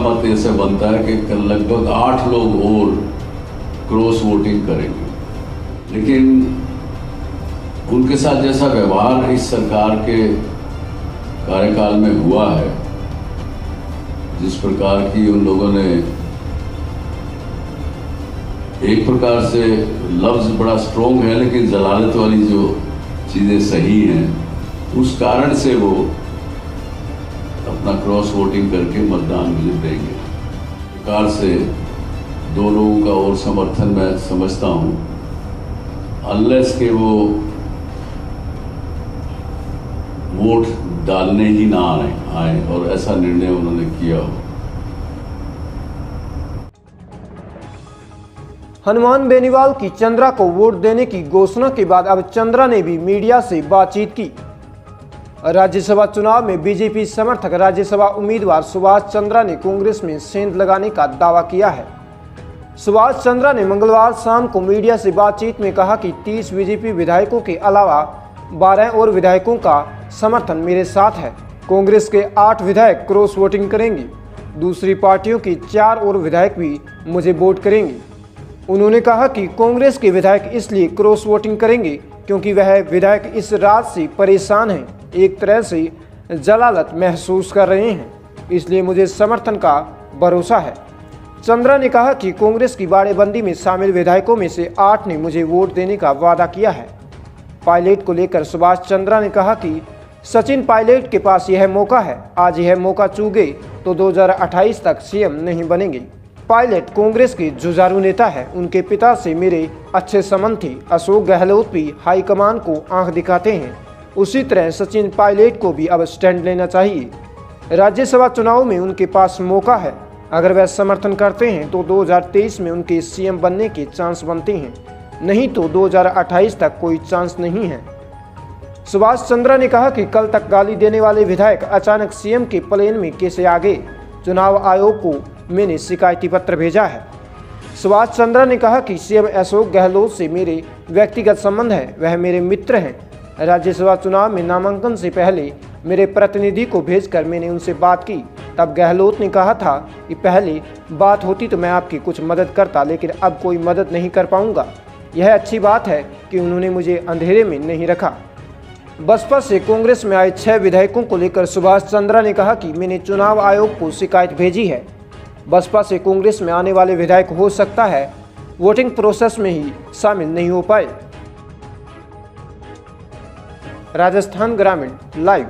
मत ऐसे बनता है कि लगभग 8 लोग और क्रॉस वोटिंग करेंगे, लेकिन उनके साथ जैसा व्यवहार इस सरकार के कार्यकाल में हुआ है, जिस प्रकार की उन लोगों ने एक प्रकार से लफ्ज बड़ा स्ट्रोंग है लेकिन जलालत वाली जो चीज़ें सही हैं, उस कारण से वो अपना क्रॉस वोटिंग करके मतदान मुझे देंगे। प्रकार से दो लोगों का और समर्थन मैं समझता हूँ, अनलेस के वो वोट डालने ही ना आए और ऐसा निर्णय उन्होंने किया हो। हनुमान बेनीवाल की चंद्रा को वोट देने की घोषणा के बाद अब चंद्रा ने भी मीडिया से बातचीत की। राज्यसभा चुनाव में बीजेपी समर्थक राज्यसभा उम्मीदवार सुभाष चंद्रा ने कांग्रेस में सेंध लगाने का दावा किया है। सुभाष चंद्रा ने मंगलवार शाम को मीडिया से बातचीत में कहा कि 30 बीजेपी विधायकों के अलावा 12 और विधायकों का समर्थन मेरे साथ है। कांग्रेस के 8 विधायक क्रॉस वोटिंग करेंगे, दूसरी पार्टियों के 4 और विधायक भी मुझे वोट करेंगे। उन्होंने कहा कि कांग्रेस के विधायक इसलिए क्रॉस वोटिंग करेंगे क्योंकि वह विधायक इस राज से परेशान हैं, एक तरह से जलालत महसूस कर रहे हैं, इसलिए मुझे समर्थन का भरोसा है। चंद्रा ने कहा कि कांग्रेस की बाड़ेबंदी में शामिल विधायकों में से 8 ने मुझे वोट देने का वादा किया है। पायलट को लेकर सुभाष चंद्रा ने कहा कि सचिन पायलट के पास यह मौका है, आज यह मौका चूक गए तो 2028 तक सीएम नहीं बनेंगे। पायलट कांग्रेस के जुझारू नेता है, उनके पिता से मेरे अच्छे संबंध थे। अशोक गहलोत भी हाईकमान को आंख दिखाते हैं, उसी तरह सचिन पायलट को भी अब स्टैंड लेना चाहिए। राज्यसभा चुनाव में उनके पास मौका है, अगर वह समर्थन करते हैं तो 2023 में उनके सीएम बनने के चांस बनते हैं, नहीं तो 2028 तक कोई चांस नहीं है। सुभाष चंद्रा ने कहा कि कल तक गाली देने वाले विधायक अचानक सीएम के प्लेन में कैसे आ गए। चुनाव आयोग को मैंने शिकायती पत्र भेजा है। सुभाष चंद्रा ने कहा कि सीएम अशोक गहलोत से मेरे व्यक्तिगत संबंध है, वह मेरे मित्र हैं। राज्यसभा चुनाव में नामांकन से पहले मेरे प्रतिनिधि को भेजकर मैंने उनसे बात की, तब गहलोत ने कहा था कि पहले बात होती तो मैं आपकी कुछ मदद करता, लेकिन अब कोई मदद नहीं कर पाऊंगा। यह अच्छी बात है कि उन्होंने मुझे अंधेरे में नहीं रखा। बसपा से कांग्रेस में आए 6 विधायकों को लेकर सुभाष चंद्रा ने कहा कि मैंने चुनाव आयोग को शिकायत भेजी है। बसपा से कांग्रेस में आने वाले विधायक हो सकता है वोटिंग प्रोसेस में ही शामिल नहीं हो पाए। राजस्थान ग्रामीण लाइव।